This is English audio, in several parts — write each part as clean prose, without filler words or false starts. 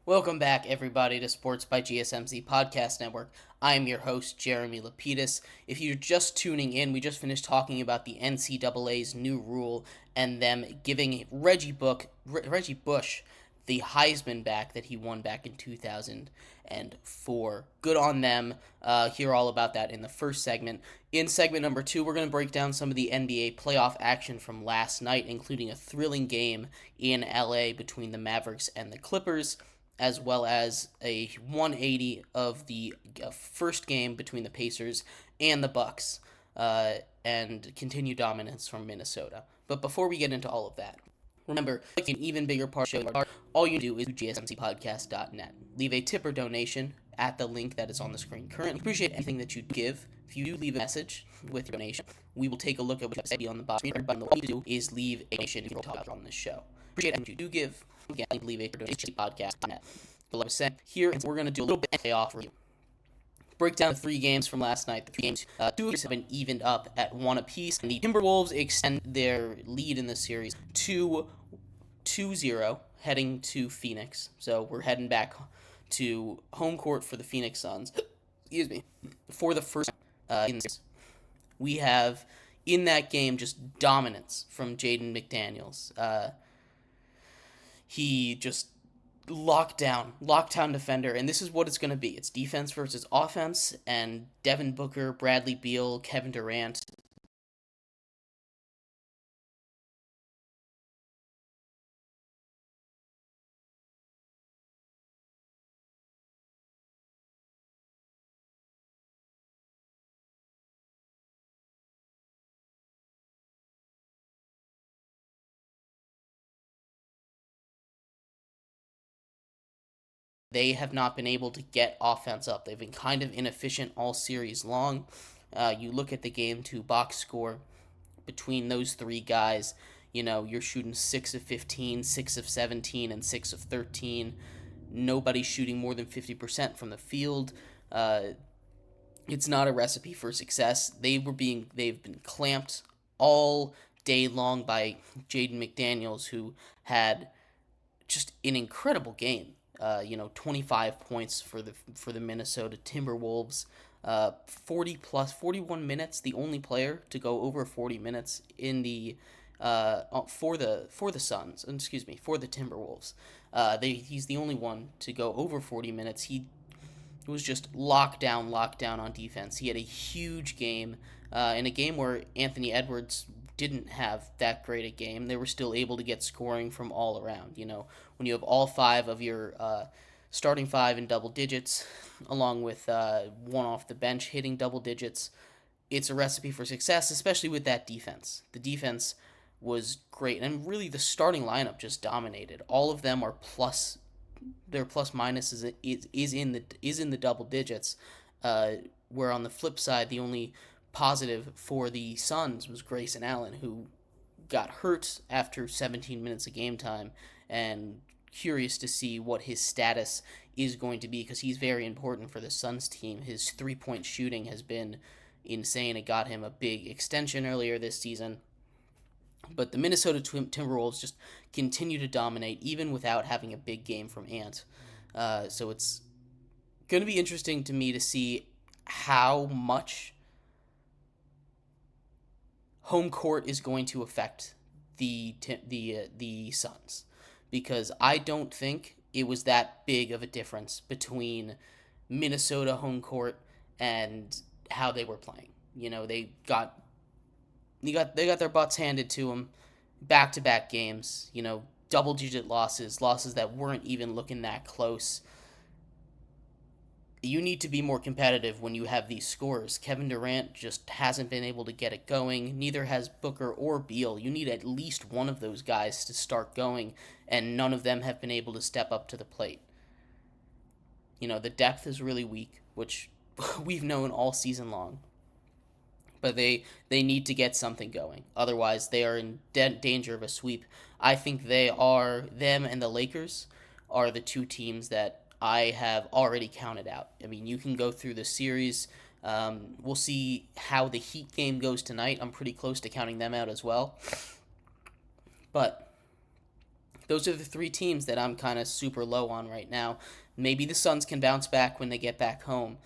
Welcome back, everybody, to Sports by GSMC Podcast Network. I am your host, Jeremy Lapidus. If you're just tuning in, we just finished talking about the NCAA's new rule and them giving Reggie Bush the Heisman back that he won back in 2004. Good on them. Hear all about that in the first segment. In segment number 2, we're going to break down some of the NBA playoff action from last night, including a thrilling game in LA between the Mavericks and the Clippers, as well as a 180 of the first game between the Pacers and the Bucks, and continued dominance from Minnesota. But before we get into all of that, remember, like an even bigger part of the show, all you do is gsmcpodcast.net. Leave a tip or donation at the link that is on the screen currently. Appreciate anything that you give. If you do leave a message with your donation, we will take a look at what you say on the bottom screen. But all you do is leave a donation if you talk on this show. Appreciate anything you do give. Again, leave a donation podcast.net. But like I said, here we're going to do a little bit of playoff review. Break down the 3 games from last night. The 3 games, 2 have been evened up at 1 apiece, and the Timberwolves extend their lead in the series to 2-0, heading to Phoenix. So we're heading back to home court for the Phoenix Suns. Excuse me. For the first in this, we have in that game just dominance from Jaden McDaniels. He just lockdown defender, and this is what it's going to be. It's defense versus offense, and Devin Booker, Bradley Beal, Kevin Durant. They have not been able to get offense up. They've been kind of inefficient all series long. You look at the game 2 box score between those 3 guys. You're shooting 6 of 15, 6 of 17, and 6 of 13. Nobody's shooting more than 50% from the field. It's not a recipe for success. They've been clamped all day long by Jaden McDaniels, who had just an incredible game. 25 points for the Minnesota Timberwolves. 41 minutes. The only player to go over 40 minutes in the for the Suns. Excuse me, for the Timberwolves. He's the only one to go over 40 minutes. He was just lockdown on defense. He had a huge game in a game where Anthony Edwards didn't have that great a game. They were still able to get scoring from all around. When you have all 5 of your starting 5 in double digits, along with one off the bench hitting double digits, it's a recipe for success, especially with that defense. The defense was great, and really the starting lineup just dominated. All of them are plus. Their plus minus is in the double digits. Where on the flip side, the only positive for the Suns was Grayson Allen, who got hurt after 17 minutes of game time, and curious to see what his status is going to be, because he's very important for the Suns team. His 3-point shooting has been insane. It got him a big extension earlier this season. But the Minnesota Timberwolves just continue to dominate, even without having a big game from Ant. So it's going to be interesting to me to see how much home court is going to affect the Suns, because I don't think it was that big of a difference between Minnesota home court and how they were playing. They got their butts handed to them back-to-back games, double-digit losses that weren't even looking that close. You need to be more competitive when you have these scores. Kevin Durant just hasn't been able to get it going. Neither has Booker or Beal. You need at least one of those guys to start going, and none of them have been able to step up to the plate. The depth is really weak, which we've known all season long. But they need to get something going. Otherwise, they are in danger of a sweep. I think them and the Lakers are the 2 teams that I have already counted out. I mean, you can go through the series. We'll see how the Heat game goes tonight. I'm pretty close to counting them out as well. But Those are the three teams that I'm kind of super low on right now. Maybe the Suns can bounce back when they get back home,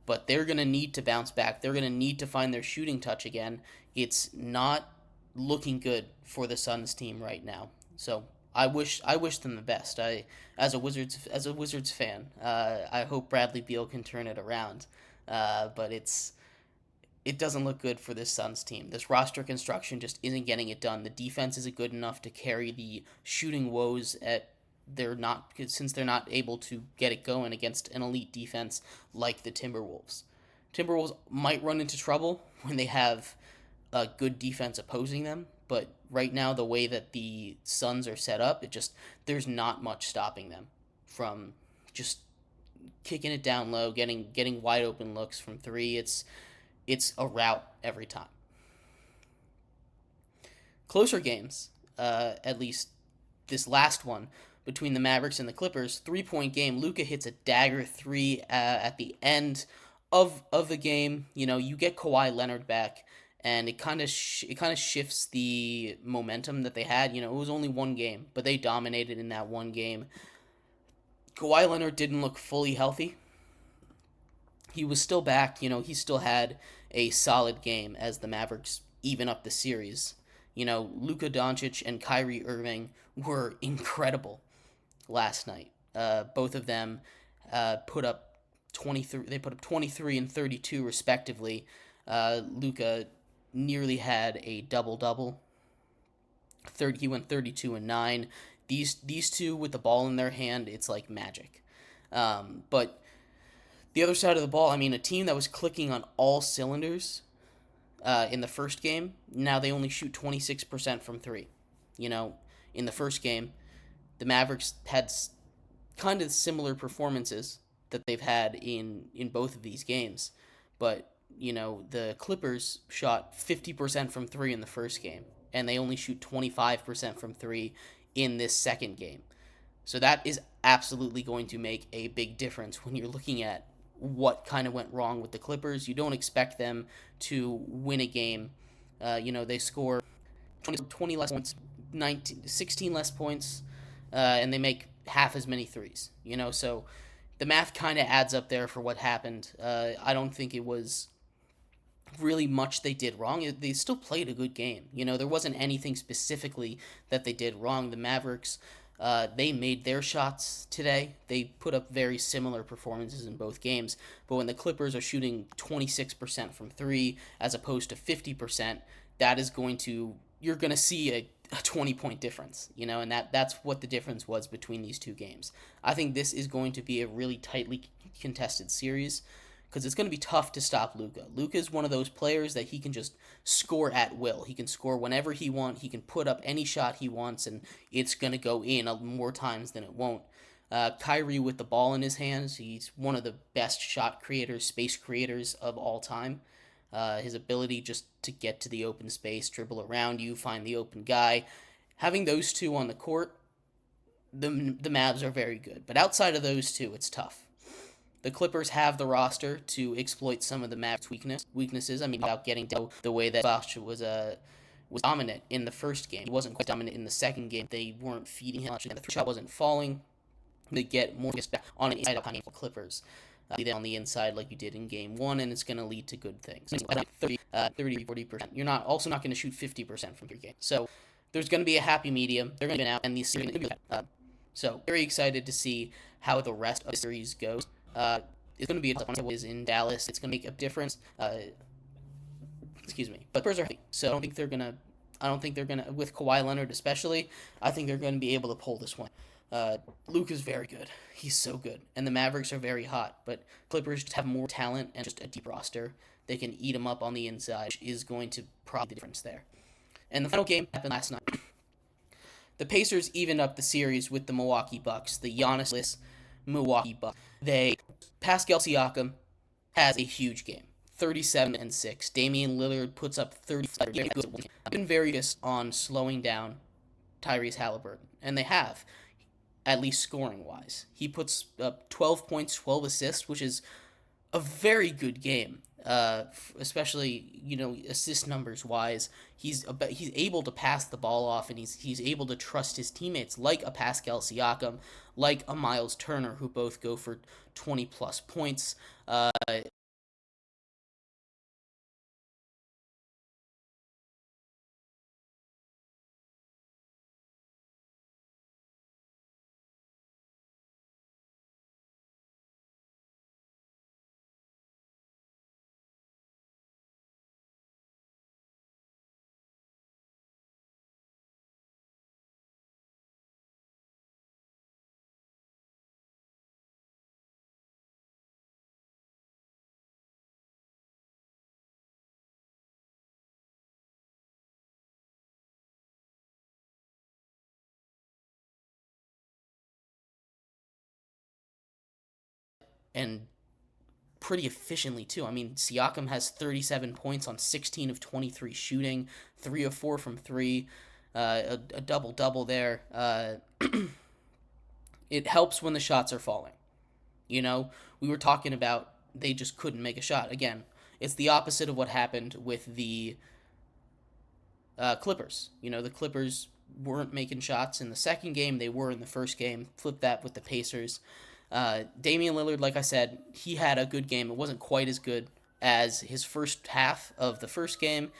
but they're going to need to bounce back. They're going to need to find their shooting touch again. It's not looking good for the Suns team right now. So I wish them the best. I as a Wizards fan, I hope Bradley Beal can turn it around. But it doesn't look good for this Suns team. This roster construction just isn't getting it done. The defense isn't good enough to carry the shooting woes at since they're not able to get it going against an elite defense like the Timberwolves. Timberwolves might run into trouble when they have a good defense opposing them, but right now the way that the Suns are set up, there's not much stopping them from just kicking it down low, getting wide open looks from three. It's a rout every time. Closer games, at least this last one between the Mavericks and the Clippers, 3-point game. Luka hits a dagger three at the end of the game. You get Kawhi Leonard back, and it kind of shifts the momentum that they had. It was only one game, but they dominated in that one game. Kawhi Leonard didn't look fully healthy. He was still back. He still had a solid game as the Mavericks even up the series. Luka Doncic and Kyrie Irving were incredible last night. Both of them put up 23. They put up 23 and 32 respectively. Luka nearly had a double double. He went 32 and 9. These two with the ball in their hand, it's like magic. But the other side of the ball, a team that was clicking on all cylinders in the first game, now they only shoot 26% from three. In the first game, the Mavericks had kind of similar performances that they've had in both of these games. But, the Clippers shot 50% from three in the first game, and they only shoot 25% from three in this second game. So that is absolutely going to make a big difference when you're looking at what kind of went wrong with the Clippers. You don't expect them to win a game. They score 20 less points, 16 less points, and they make half as many threes. So the math kind of adds up there for what happened. I don't think it was really much they did wrong. They still played a good game. There wasn't anything specifically that they did wrong. The Mavericks, they made their shots today. They put up very similar performances in both games. But when the Clippers are shooting 26% from three as opposed to 50%, you're going to see a 20-point difference, and that's what the difference was between these two games. I think this is going to be a really tightly contested series because it's going to be tough to stop Luka. Luka is one of those players that he can just score at will. He can score whenever he wants. He can put up any shot he wants, and it's going to go in more times than it won't. Kyrie with the ball in his hands, he's one of the best shot creators, space creators of all time. His ability just to get to the open space, dribble around you, find the open guy. Having those two on the court, the Mavs are very good. But outside of those two, it's tough. The Clippers have the roster to exploit some of the Mavs' weaknesses. Without getting to the way that Bosh was dominant in the first game. He wasn't quite dominant in the second game. They weren't feeding him much, and the shot wasn't falling. They get more back on an inside game for Clippers. On the inside like you did in game one, and it's going to lead to good things. 30-40%. You're not going to shoot 50% from your game. So there's going to be a happy medium. They're going to be out, and these series so very excited to see how the rest of the series goes. It's going to be a tough one. It is in Dallas. It's going to make a difference. Excuse me. But Spurs are happy, so I don't think they're going to, with Kawhi Leonard especially, I think they're going to be able to pull this one. Luke is very good. He's so good. And the Mavericks are very hot, but Clippers just have more talent and just a deep roster. They can eat them up on the inside, which is going to probably be the difference there. And the final game happened last night. The Pacers evened up the series with the Milwaukee Bucks, the Giannis Milwaukee Bucks. Pascal Siakam has a huge game, 37-6. Damian Lillard puts up 35. I've been very focused on slowing down Tyrese Halliburton, and they have, at least scoring-wise. He puts up 12 points, 12 assists, which is a very good game. especially assist numbers wise. He's able to pass the ball off, and he's able to trust his teammates like a Pascal Siakam, like a Miles Turner, who both go for 20 plus points. And pretty efficiently too. I mean, Siakam has 37 points on 16 of 23 shooting, 3 of 4 from 3, a double double there. It helps when the shots are falling. We were talking about they just couldn't make a shot. Again, it's the opposite of what happened with the Clippers. The Clippers weren't making shots in the second game. They were in the first game. Flip that with the Pacers. Damian Lillard, like I said, he had a good game. It wasn't quite as good as his first half of the first game.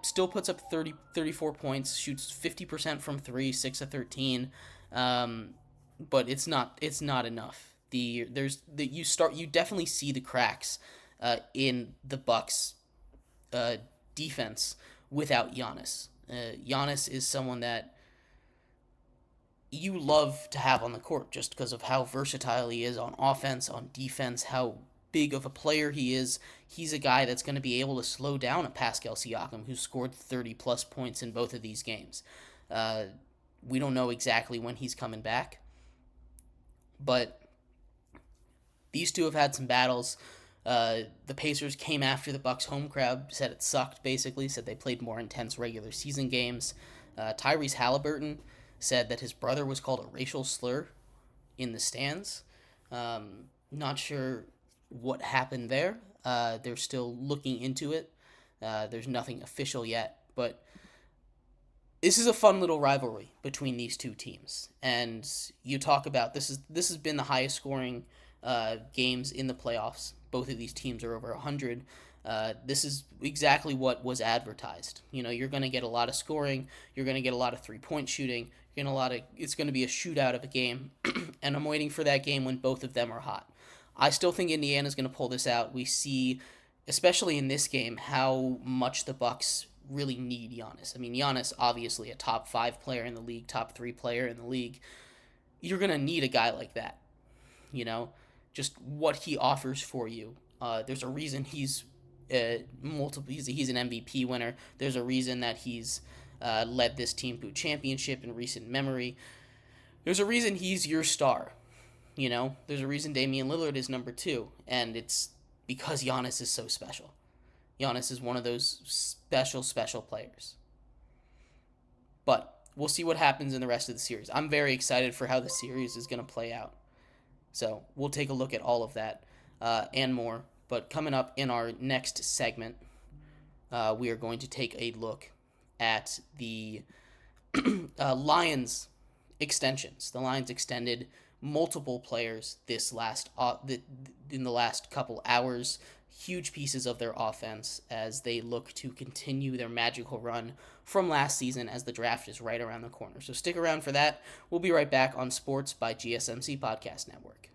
Still puts up 34 points, shoots 50% from 3, 6 of 13. But it's not enough. You definitely see the cracks in the Bucks defense without Giannis. Giannis is someone that you love to have on the court just because of how versatile he is on offense, on defense, how big of a player he is. He's a guy that's going to be able to slow down a Pascal Siakam who scored 30 plus points in both of these games. We don't know exactly when he's coming back, but these two have had some battles. The Pacers came after the Bucks home crowd, said it sucked, basically, said they played more intense regular season games. Tyrese Halliburton said that his brother was called a racial slur in the stands. Not sure what happened there. They're still looking into it. There's nothing official yet, but this is a fun little rivalry between these two teams. And you talk about this has been the highest scoring games in the playoffs. Both of these teams are over 100. This is exactly what was advertised. You're going to get a lot of scoring. You're going to get a lot of 3-point shooting. It's going to be a shootout of a game, and I'm waiting for that game when both of them are hot. I still think Indiana's going to pull this out. We see, especially in this game, how much the Bucks really need Giannis. I mean, Giannis, obviously a top 5 player in the league, top 3 player in the league. You're going to need a guy like that. Just what he offers for you. There's a reason he's multiple. He's an MVP winner. There's a reason that he's led this team to a championship in recent memory. There's a reason he's your star. There's a reason Damian Lillard is number 2, and it's because Giannis is so special. Giannis is one of those special players. But we'll see what happens in the rest of the series. I'm very excited for how the series is going to play out. So we'll take a look at all of that and more. But coming up in our next segment, we are going to take a look at the Lions extensions. The Lions extended multiple players in the last couple hours. Huge pieces of their offense as they look to continue their magical run from last season as the draft is right around the corner. So stick around for that. We'll be right back on Sports by GSMC Podcast Network.